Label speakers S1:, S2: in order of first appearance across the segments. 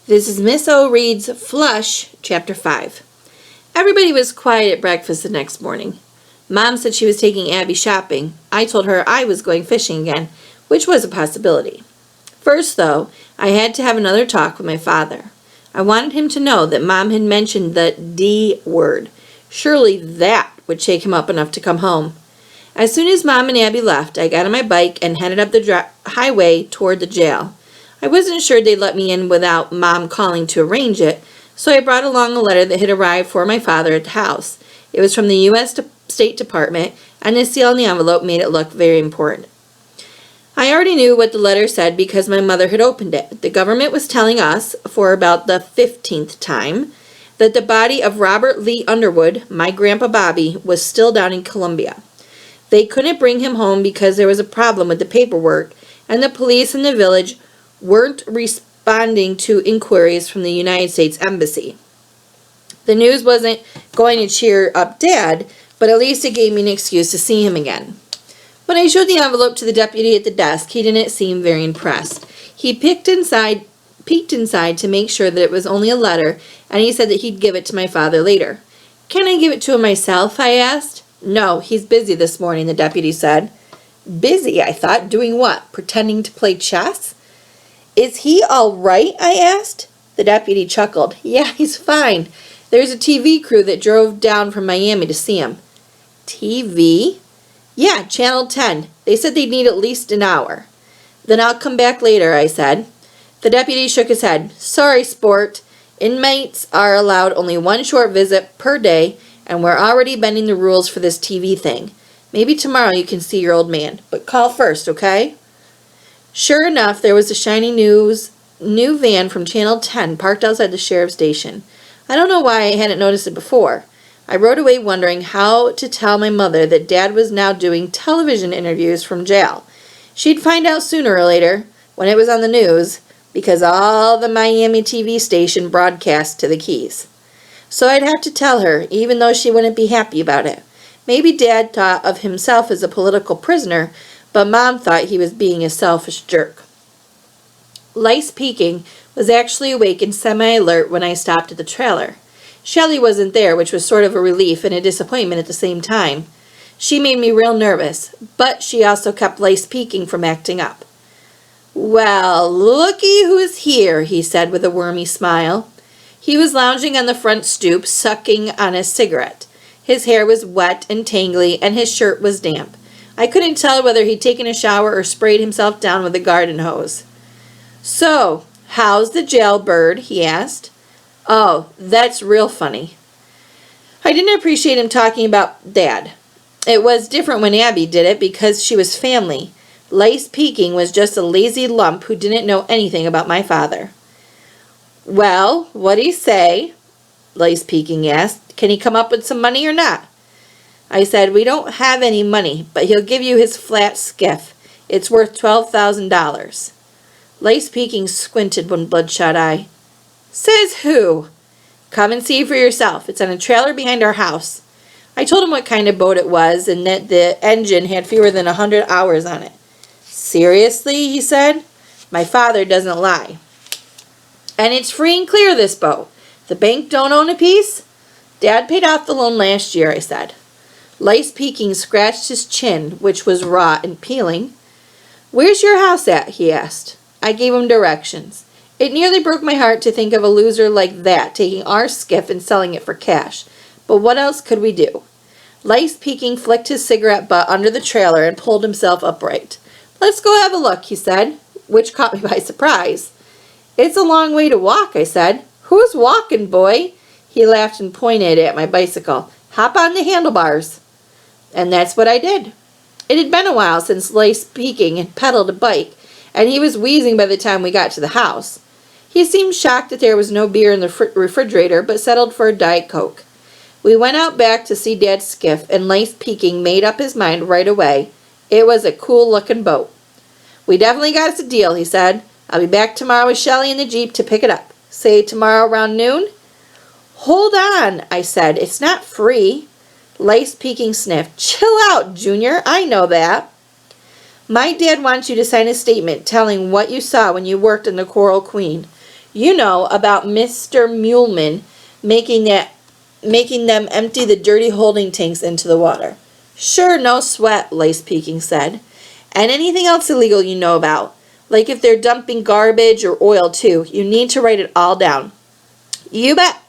S1: This is Miss O. Reed's Flush, Chapter 5. Everybody was quiet at breakfast the next morning. Mom said she was taking Abby shopping. I told her I was going fishing again, which was a possibility. First, though, I had to have another talk with my father. I wanted him to know that Mom had mentioned the D word. Surely that would shake him up enough to come home. As soon as Mom and Abby left, I got on my bike and headed up the highway toward the jail. I wasn't sure they'd let me in without Mom calling to arrange it, so I brought along a letter that had arrived for my father at the house. It was from the U.S. State Department, and the seal on the envelope made it look very important. I already knew what the letter said because my mother had opened it. The government was telling us, for about the 15th time, that the body of Robert Lee Underwood, my Grandpa Bobby, was still down in Colombia. They couldn't bring him home because there was a problem with the paperwork, and the police in the village weren't responding to inquiries from the United States Embassy. The news wasn't going to cheer up Dad, but at least it gave me an excuse to see him again. When I showed the envelope to the deputy at the desk, he didn't seem very impressed. He peeked inside to make sure that it was only a letter, and he said that he'd give it to my father later. "Can I give it to him myself?" I asked. "No, he's busy this morning," the deputy said. Busy, I thought. Doing what? Pretending to play chess? "Is he all right?" I asked. The deputy chuckled. "Yeah, he's fine. There's a TV crew that drove down from Miami to see him." "TV?" "Yeah, Channel 10. They said they'd need at least an hour." "Then I'll come back later," I said. The deputy shook his head. "Sorry, sport. Inmates are allowed only one short visit per day, and we're already bending the rules for this TV thing. Maybe tomorrow you can see your old man, but call first, okay?" Sure enough, there was a shiny new van from Channel 10 parked outside the sheriff's station. I don't know why I hadn't noticed it before. I rode away wondering how to tell my mother that Dad was now doing television interviews from jail. She'd find out sooner or later, when it was on the news, because all the Miami TV station broadcast to the Keys. So I'd have to tell her, even though she wouldn't be happy about it. Maybe Dad thought of himself as a political prisoner, but Mom thought he was being a selfish jerk. Lice Peking was actually awake and semi-alert when I stopped at the trailer. Shelley wasn't there, which was sort of a relief and a disappointment at the same time. She made me real nervous, but she also kept Lice Peking from acting up. "Well, looky who's here," he said with a wormy smile. He was lounging on the front stoop, sucking on a cigarette. His hair was wet and tangly, and his shirt was damp. I couldn't tell whether he'd taken a shower or sprayed himself down with a garden hose. "So, how's the jailbird?" he asked. "Oh, that's real funny." I didn't appreciate him talking about Dad. It was different when Abby did it because she was family. Lice Peking was just a lazy lump who didn't know anything about my father. "Well, what'd he say?" Lice Peking asked. "Can he come up with some money or not?" I said, "We don't have any money, but he'll give you his flat skiff. It's worth $12,000. Lice Peking squinted one bloodshot eye. "Says who?" "Come and see for yourself. It's on a trailer behind our house." I told him what kind of boat it was and that the engine had fewer than 100 hours on it. "Seriously?" he said. "My father doesn't lie." "And it's free and clear, this boat. The bank don't own a piece?" "Dad paid off the loan last year," I said. Lice Peking scratched his chin, which was raw and peeling. "Where's your house at?" he asked. I gave him directions. It nearly broke my heart to think of a loser like that taking our skiff and selling it for cash. But what else could we do? Lice Peking flicked his cigarette butt under the trailer and pulled himself upright. "Let's go have a look," he said, which caught me by surprise. "It's a long way to walk," I said. "Who's walking, boy?" He laughed and pointed at my bicycle. "Hop on the handlebars." And that's what I did. It had been a while since Lice Peking had pedaled a bike, and he was wheezing by the time we got to the house. He seemed shocked that there was no beer in the refrigerator, but settled for a Diet Coke. We went out back to see Dad's skiff, and Lice Peking made up his mind right away. It was a cool-looking boat. "We definitely got us a deal," he said. "I'll be back tomorrow with Shelley in the Jeep to pick it up. Say tomorrow around noon?" "Hold on," I said. "It's not free." Lice Peking sniffed. "Chill out, Junior. I know that." "My dad wants you to sign a statement telling what you saw when you worked on the Coral Queen. You know about Mr. Muleman making them empty the dirty holding tanks into the water. Sure, no sweat, Lice Peking said. And anything else illegal you know about. Like if they're dumping garbage or oil too. You need to write it all down. You bet.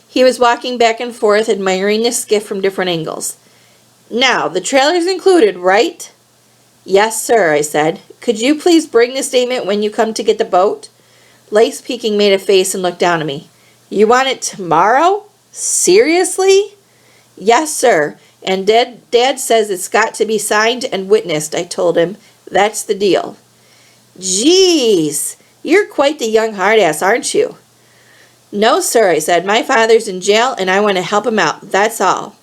S1: He was walking back and forth, admiring the skiff from different angles. Now, the trailer's included, right? Yes, sir, I said. Could you please bring the statement when you come to get the boat? Lice Peking made a face and looked down at me. You want it tomorrow? Seriously? Yes, sir. And Dad says it's got to be signed and witnessed, I told him. That's the deal. Jeez, you're quite the young hard-ass, aren't you? No, sir, I said. My father's in jail and I want to help him out. That's all.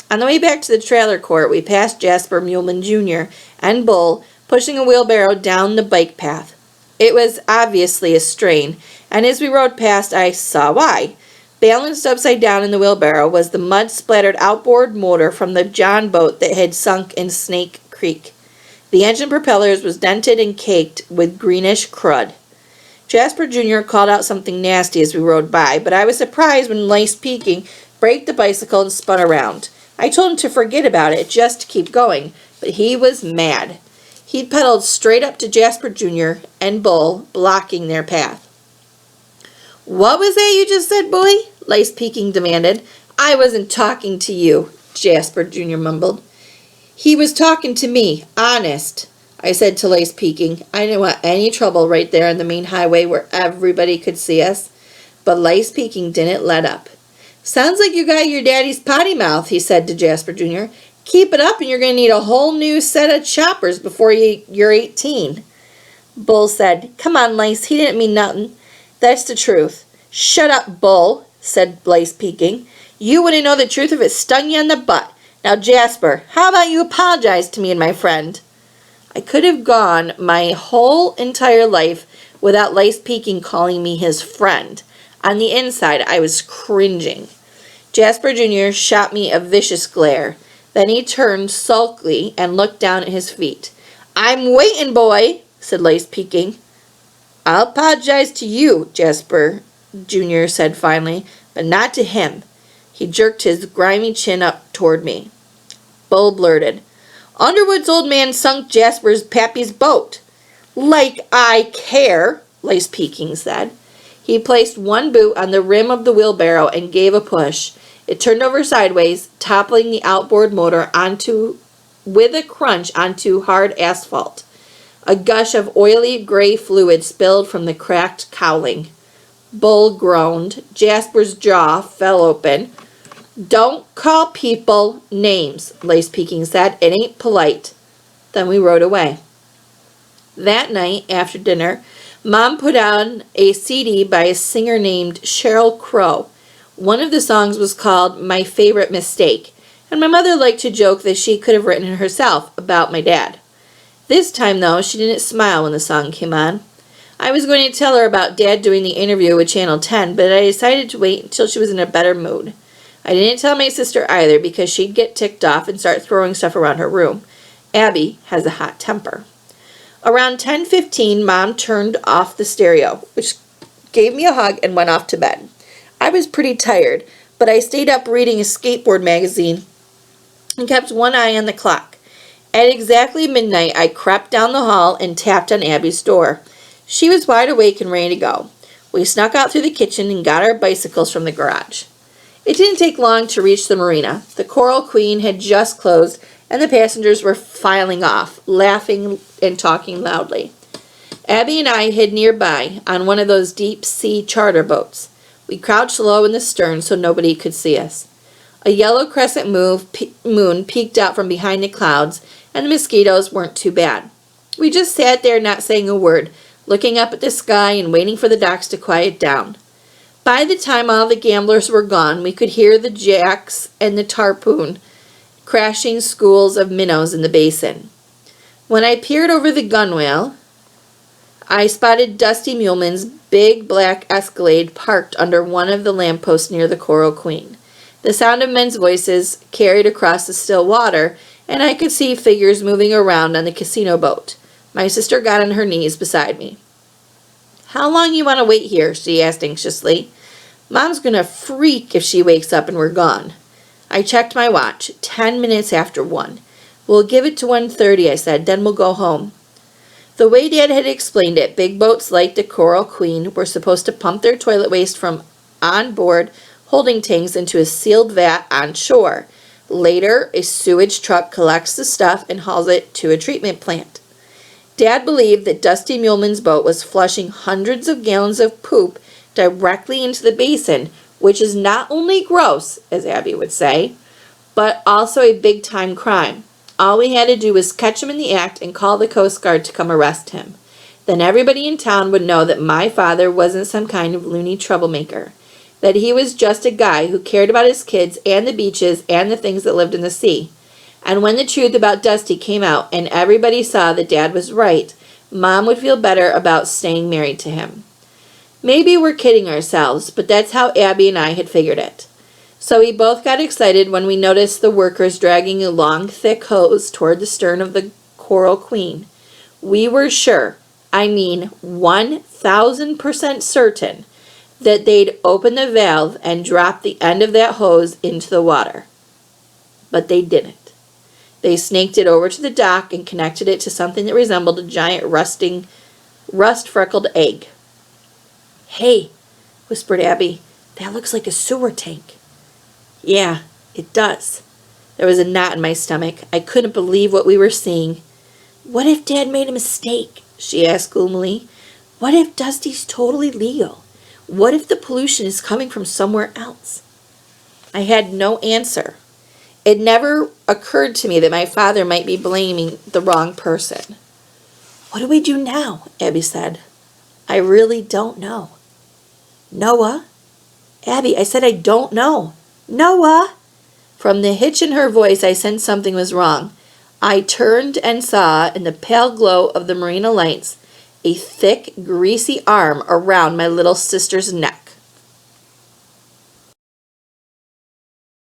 S1: On the way back to the trailer court, we passed Jasper Muleman Jr. and Bull pushing a wheelbarrow down the bike path. It was obviously a strain, and as we rode past, I saw why. Balanced upside down in the wheelbarrow was the mud-splattered outboard motor from the John boat that had sunk in Snake Creek. The engine propellers was dented and caked with greenish crud. Jasper Jr. called out something nasty as we rode by, but I was surprised when Lice Peking braked the bicycle and spun around. I told him to forget about it, just to keep going, but he was mad. He pedaled straight up to Jasper Jr. and Bull, blocking their path. What was that you just said, boy? Lice Peking demanded. I wasn't talking to you, Jasper Jr. mumbled. He was talking to me, honest, I said to Lice Peking. I didn't want any trouble right there on the main highway where everybody could see us. But Lice Peking didn't let up. Sounds like you got your daddy's potty mouth, he said to Jasper Jr. Keep it up and you're going to need a whole new set of choppers before you're 18. Bull said, Come on, Lice, he didn't mean nothing. That's the truth. Shut up, Bull, said Lice Peking. You wouldn't know the truth if it stung you on the butt. Now, Jasper, how about you apologize to me and my friend? I could have gone my whole entire life without Lice Peking calling me his friend. On the inside, I was cringing. Jasper Jr. shot me a vicious glare. Then he turned sulkily and looked down at his feet. I'm waiting, boy, said Lice Peking. I'll apologize to you, Jasper Jr. said finally, but not to him. He jerked his grimy chin up toward me. Bull blurted, Underwood's old man sunk Jasper's pappy's boat. Like I care, Lice Peking said. He placed one boot on the rim of the wheelbarrow and gave a push. It turned over sideways, toppling the outboard motor with a crunch onto hard asphalt. A gush of oily gray fluid spilled from the cracked cowling. Bull groaned. Jasper's jaw fell open. Don't call people names, Lice Peking said. It ain't polite. Then we rode away. That night, after dinner, Mom put on a CD by a singer named Sheryl Crow. One of the songs was called My Favorite Mistake, and my mother liked to joke that she could have written it herself about my dad. This time, though, she didn't smile when the song came on. I was going to tell her about Dad doing the interview with Channel 10, but I decided to wait until she was in a better mood. I didn't tell my sister either because she'd get ticked off and start throwing stuff around her room. Abby has a hot temper. Around 10:15, Mom turned off the stereo, which gave me a hug and went off to bed. I was pretty tired, but I stayed up reading a skateboard magazine and kept one eye on the clock. At exactly midnight, I crept down the hall and tapped on Abby's door. She was wide awake and ready to go. We snuck out through the kitchen and got our bicycles from the garage. It didn't take long to reach the marina. The Coral Queen had just closed, and the passengers were filing off, laughing and talking loudly. Abby and I hid nearby on one of those deep-sea charter boats. We crouched low in the stern so nobody could see us. A yellow crescent moon peeked out from behind the clouds, and the mosquitoes weren't too bad. We just sat there not saying a word, looking up at the sky and waiting for the docks to quiet down. By the time all the gamblers were gone, we could hear the jacks and the tarpon crashing schools of minnows in the basin. When I peered over the gunwale, I spotted Dusty Muleman's big black Escalade parked under one of the lampposts near the Coral Queen. The sound of men's voices carried across the still water, and I could see figures moving around on the casino boat. My sister got on her knees beside me. How long you want to wait here? She asked anxiously. Mom's going to freak if she wakes up and we're gone. I checked my watch. 10 minutes after 1. We'll give it to 1:30, I said, then we'll go home. The way Dad had explained it, big boats like the Coral Queen were supposed to pump their toilet waste from on-board holding tanks into a sealed vat on shore. Later, a sewage truck collects the stuff and hauls it to a treatment plant. Dad believed that Dusty Muleman's boat was flushing hundreds of gallons of poop directly into the basin, which is not only gross, as Abby would say, but also a big-time crime. All we had to do was catch him in the act and call the Coast Guard to come arrest him. Then everybody in town would know that my father wasn't some kind of loony troublemaker, that he was just a guy who cared about his kids and the beaches and the things that lived in the sea. And when the truth about Dusty came out and everybody saw that Dad was right, Mom would feel better about staying married to him. Maybe we're kidding ourselves, but that's how Abby and I had figured it. So we both got excited when we noticed the workers dragging a long, thick hose toward the stern of the Coral Queen. We were sure, 1,000% certain, that they'd open the valve and drop the end of that hose into the water. But they didn't. They snaked it over to the dock and connected it to something that resembled a giant rust-freckled egg. "Hey," whispered Abby, "that looks like a sewer tank." "Yeah, it does." There was a knot in my stomach. I couldn't believe what we were seeing. "What if Dad made a mistake?" she asked gloomily. "What if Dusty's totally legal? What if the pollution is coming from somewhere else?" I had no answer. It never occurred to me that my father might be blaming the wrong person. "What do we do now?" Abby said. "I really don't know." "Noah?" "Abby, I said I don't know." "Noah!" From the hitch in her voice, I sensed something was wrong. I turned and saw, in the pale glow of the marina lights, a thick, greasy arm around my little sister's neck.